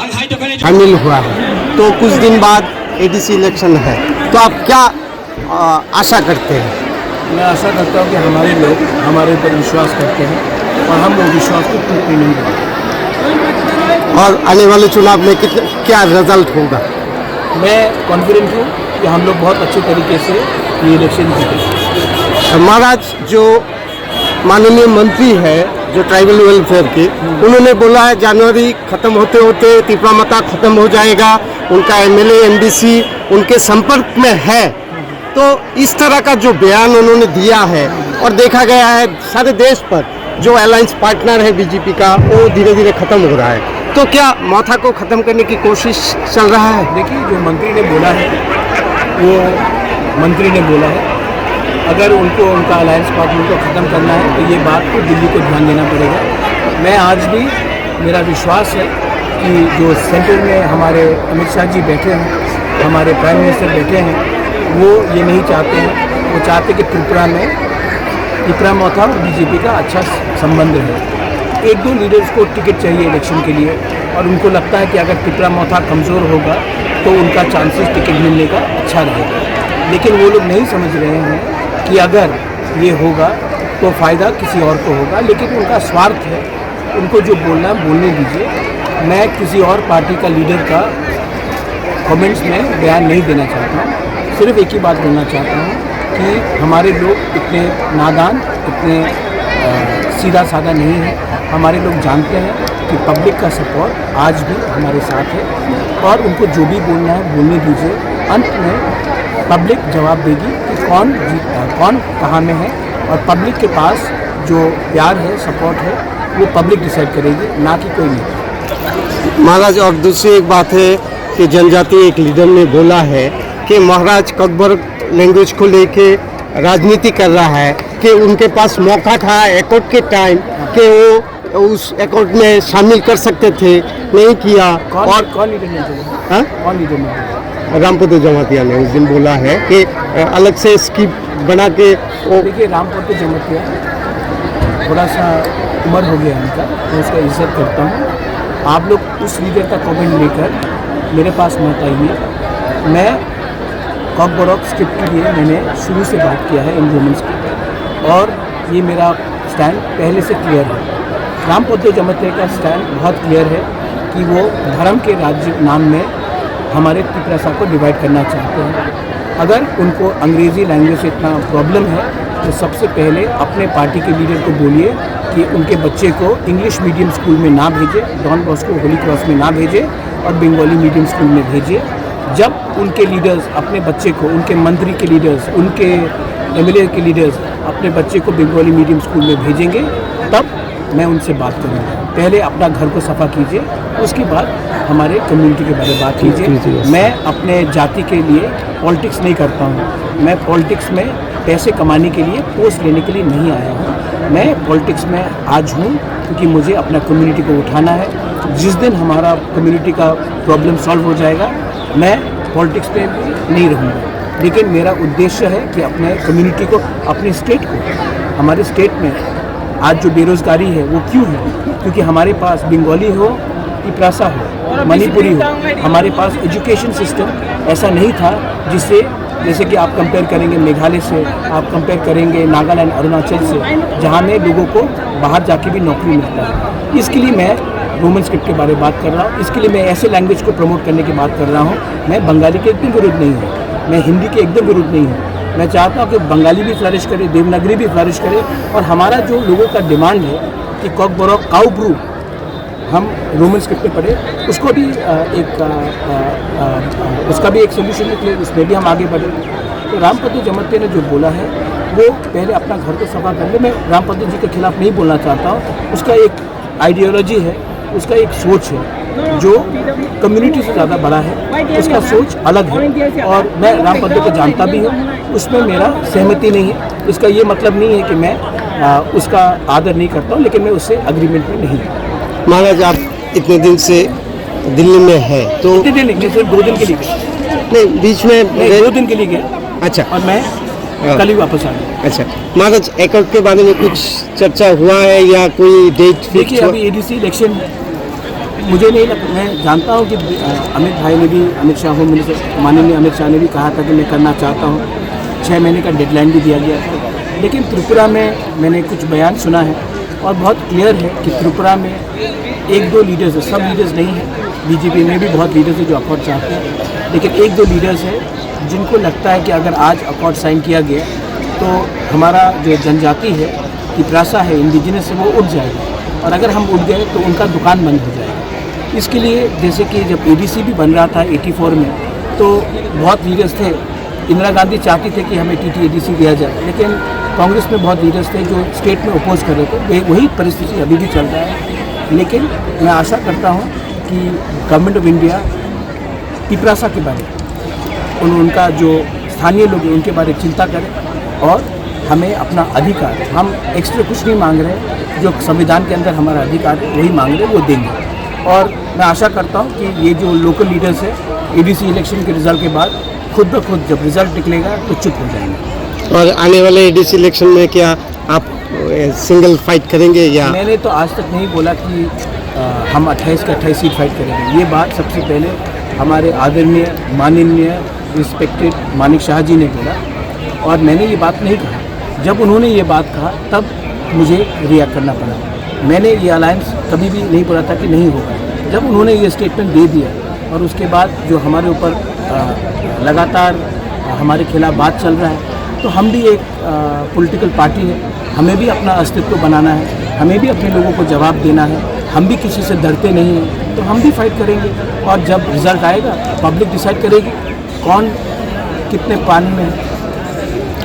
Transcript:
शामिल हुआ है। तो कुछ दिन बाद एडीसी इलेक्शन है, तो आप क्या आशा करते हैं? मैं आशा करता हूँ कि हमारे लोग हमारे ऊपर विश्वास करते हैं और हम वो विश्वास को टूटने नहीं देंगे। और आने वाले चुनाव में क्या रिजल्ट होगा? मैं कॉन्फिडेंट हूँ कि हम लोग बहुत अच्छे तरीके से ये इलेक्शन जीतेंगे। महाराज, जो माननीय मंत्री है जो ट्राइबल वेलफेयर के, उन्होंने बोला है जनवरी खत्म होते होते तिपरा मता खत्म हो जाएगा, उनका एमएलए एमडीसी उनके संपर्क में है। तो इस तरह का जो बयान उन्होंने दिया है और देखा गया है सारे देश पर जो अलायंस पार्टनर है बीजेपी का, वो धीरे धीरे खत्म हो रहा है। तो क्या मौथा को खत्म करने की कोशिश चल रहा है? देखिए, जो मंत्री ने बोला है वो मंत्री ने बोला है। अगर उनको उनका अलायंस पार्टनर को ख़त्म करना है तो ये बात को दिल्ली को ध्यान देना पड़ेगा। मैं आज भी, मेरा विश्वास है कि जो सेंटर में हमारे अमित शाह जी बैठे हैं, हमारे प्राइम मिनिस्टर बैठे हैं, वो ये नहीं चाहते हैं। वो चाहते कि त्रिपुरा मौथा और बीजेपी का अच्छा संबंध है। एक दो लीडर्स को टिकट चाहिए इलेक्शन के लिए और उनको लगता है कि अगर त्रिपुरा मौथा कमज़ोर होगा तो उनका चांसेस टिकट मिलने का अच्छा रहेगा। लेकिन वो लोग नहीं समझ रहे हैं कि अगर ये होगा तो फ़ायदा किसी और को होगा। लेकिन उनका स्वार्थ है, उनको जो बोलना है बोलने दीजिए। मैं किसी और पार्टी का लीडर का कमेंट्स में बयान नहीं देना चाहता हूँ। सिर्फ एक ही बात बोलना चाहता हूँ कि हमारे लोग इतने नादान, इतने सीधा साधा नहीं है। हमारे लोग जानते हैं कि पब्लिक का सपोर्ट आज भी हमारे साथ है और उनको जो भी बोलना है बोलने दीजिए। अंत में पब्लिक जवाब देगी कि कौन जीतता है, कौन कहाँ में है। और पब्लिक के पास जो प्यार है, सपोर्ट है, वो पब्लिक डिसाइड करेगी, ना कि कोई नहीं। महाराज, और दूसरी एक बात है कि जनजातीय एक लीडर ने बोला है कि महाराज ककबरक लैंग्वेज को लेके राजनीति कर रहा है, कि उनके पास मौका था एकॉर्ड के टाइम कि वो उस एकॉर्ड में शामिल कर सकते थे, नहीं किया। और कौन लीडर ने बोला? कौन लीडर ने बोला? रामपतो जमातिया ने उस दिन बोला है कि अलग से स्कीम बना के वो। देखिए, रामपतो जमातिया थोड़ा सा उम्र हो गया उनका, तो उसका इज्जत करता हूँ। आप लोग उस लीडर का कमेंट लेकर मेरे पास मत आइए। मैं ककबरक स्क्रिप्ट के लिए मैंने शुरू से बात किया है इन वुमेंस की, और ये मेरा स्टैंड पहले से क्लियर है। रामपतो जमातिया का स्टैंड बहुत क्लियर है कि वो धर्म के राज्य नाम में हमारे त्रिपुरा को डिवाइड करना चाहते हैं। अगर उनको अंग्रेज़ी लैंग्वेज से इतना प्रॉब्लम है तो सबसे पहले अपने पार्टी के लीडर को बोलिए कि उनके बच्चे को इंग्लिश मीडियम स्कूल में ना भेजे, डॉन बॉस्को होली क्रॉस में ना भेजे और बंगाली मीडियम स्कूल में भेजिए। जब उनके लीडर्स अपने बच्चे को, उनके मंत्री के लीडर्स, उनके एमएलए के लीडर्स अपने बच्चे को बंगाली मीडियम स्कूल में भेजेंगे, तब मैं उनसे बात करूँगा। पहले अपना घर को सफ़ा कीजिए, उसके बाद हमारे कम्युनिटी के बारे में बात कीजिए। मैं अपने जाति के लिए पॉलिटिक्स नहीं करता हूँ। मैं पॉलिटिक्स में पैसे कमाने के लिए, पोस्ट लेने के लिए नहीं आया हूँ। मैं पॉलिटिक्स में आज हूँ क्योंकि मुझे अपना कम्युनिटी को उठाना है। जिस दिन हमारा कम्युनिटी का प्रॉब्लम सॉल्व हो जाएगा, मैं पॉलिटिक्स में नहीं रहूँगा। लेकिन मेरा उद्देश्य है कि अपने कम्युनिटी को, अपने स्टेट को, हमारे स्टेट में आज जो बेरोज़गारी है वो क्यों है? क्योंकि हमारे पास बंगाली हो, तिपरासा हो, मणिपुरी हो, हमारे पास एजुकेशन सिस्टम ऐसा नहीं था जिससे, जैसे कि आप कंपेयर करेंगे मेघालय से, आप कंपेयर करेंगे नागालैंड, अरुणाचल से, जहाँ में लोगों को बाहर जाके भी नौकरी मिलता है। इसके लिए मैं रोमन स्क्रिप्ट के बारे में बात कर रहा हूँ। इसके लिए मैं ऐसे लैंग्वेज को प्रमोट करने की बात कर रहा हूँ। मैं बंगाली के एकदम विरुद्ध नहीं हूँ, मैं हिंदी के एकदम विरुद्ध नहीं हूँ। मैं चाहता हूँ कि बंगाली भी फ्लरिश करे, देवनागरी भी फ्लरिश करे। और हमारा जो लोगों का डिमांड है कि ककबरक काउब्रू हम रोमन स्क्रिप्ट में पढ़े, उसको भी उसका भी एक सोल्यूशन निकले, उसमें भी हम आगे बढ़े। तो रामपतो जमातिया ने जो बोला है वो पहले अपना घर को सफा कर ले। मैं रामपतो जी के खिलाफ नहीं बोलना चाहता हूँ। उसका एक आइडियोलॉजी है, उसका एक सोच है जो कम्युनिटी से ज़्यादा बड़ा है, उसका सोच अलग है। और मैं रामपतो को जानता भी हूँ, उसमें मेरा सहमति नहीं है। इसका ये मतलब नहीं है कि मैं उसका आदर नहीं करता हूँ, लेकिन मैं उससे अग्रीमेंट में नहीं हूँ। महाराज, आप इतने दिन से दिल्ली में है तो इतने दिन नहीं, सिर्फ 2 दिन के लिए गए। नहीं, बीच में 2 दिन के लिए गए। अच्छा, और मैं कल ही वापस आ गया। अच्छा महाराज, एकॉर्ड के बारे में कुछ चर्चा हुआ है या कोई डेट फिक्स? देखिए, अभी एडीसी इलेक्शन मुझे नहीं लगता, मैं जानता हूँ कि अमित भाई ने भी, अमित शाह होम मिनिस्टर माननीय अमित शाह ने भी कहा था कि मैं करना चाहता हूँ। 6 महीने का डेडलाइन भी दिया गया था, लेकिन त्रिपुरा में मैंने कुछ बयान सुना है और बहुत क्लियर है कि त्रिपुरा में 1-2 लीडर्स हैं, सब लीडर्स नहीं हैं, बीजेपी में भी बहुत लीडर्स हैं जो अकॉर्ड चाहते हैं, लेकिन 1-2 लीडर्स हैं जिनको लगता है कि अगर आज अकॉर्ड साइन किया गया तो हमारा जो जनजाति है, तिप्रासा है, इंडिजिनस है, वो उठ जाएगा, और अगर हम उठ गए तो उनका दुकान बंद हो जाएगा। इसके लिए जैसे कि जब एडीसी भी बन रहा था 84 में, तो बहुत लीडर्स थे, इंदिरा गांधी चाहती थे कि हमें टीटी एडीसी दिया जाए, लेकिन कांग्रेस में बहुत लीडर्स थे जो स्टेट में अपोज कर रहे थे। वही परिस्थिति अभी भी चल रहा है, लेकिन मैं आशा करता हूँ कि गवर्नमेंट ऑफ इंडिया तिप्रासा के बारे में, उनका जो स्थानीय लोग हैं उनके बारे में चिंता करें और हमें अपना अधिकार, हम एक्स्ट्रा कुछ नहीं मांग रहे, जो संविधान के अंदर हमारा अधिकार है वही मांग रहे, वो देंगे। और मैं आशा करता हूँ कि ये जो लोकल लीडर्स है एडीसी इलेक्शन के रिजल्ट के बाद खुद ब खुद जब रिजल्ट निकलेगा तो चुप हो जाएंगे। और आने वाले एडीसी इलेक्शन में क्या आप सिंगल फाइट करेंगे या? मैंने तो आज तक नहीं बोला कि हम 28 के 28 सीट फाइट करेंगे। ये बात सबसे पहले हमारे आदरणीय माननीय रिस्पेक्टेड मानिक शाह जी ने बोला, और मैंने ये बात नहीं कहा। जब उन्होंने ये बात कहा तब मुझे रिएक्ट करना पड़ा। मैंने ये अलायंस कभी भी नहीं बोला था कि नहीं होगा। जब उन्होंने ये स्टेटमेंट दे दिया और उसके बाद जो हमारे ऊपर लगातार हमारे खिलाफ बात चल रहा है, तो हम भी एक पॉलिटिकल पार्टी है, हमें भी अपना अस्तित्व बनाना है, हमें भी अपने लोगों को जवाब देना है, हम भी किसी से डरते नहीं हैं, तो हम भी फाइट करेंगे। और जब रिज़ल्ट आएगा पब्लिक डिसाइड करेगी कौन कितने पानी में है।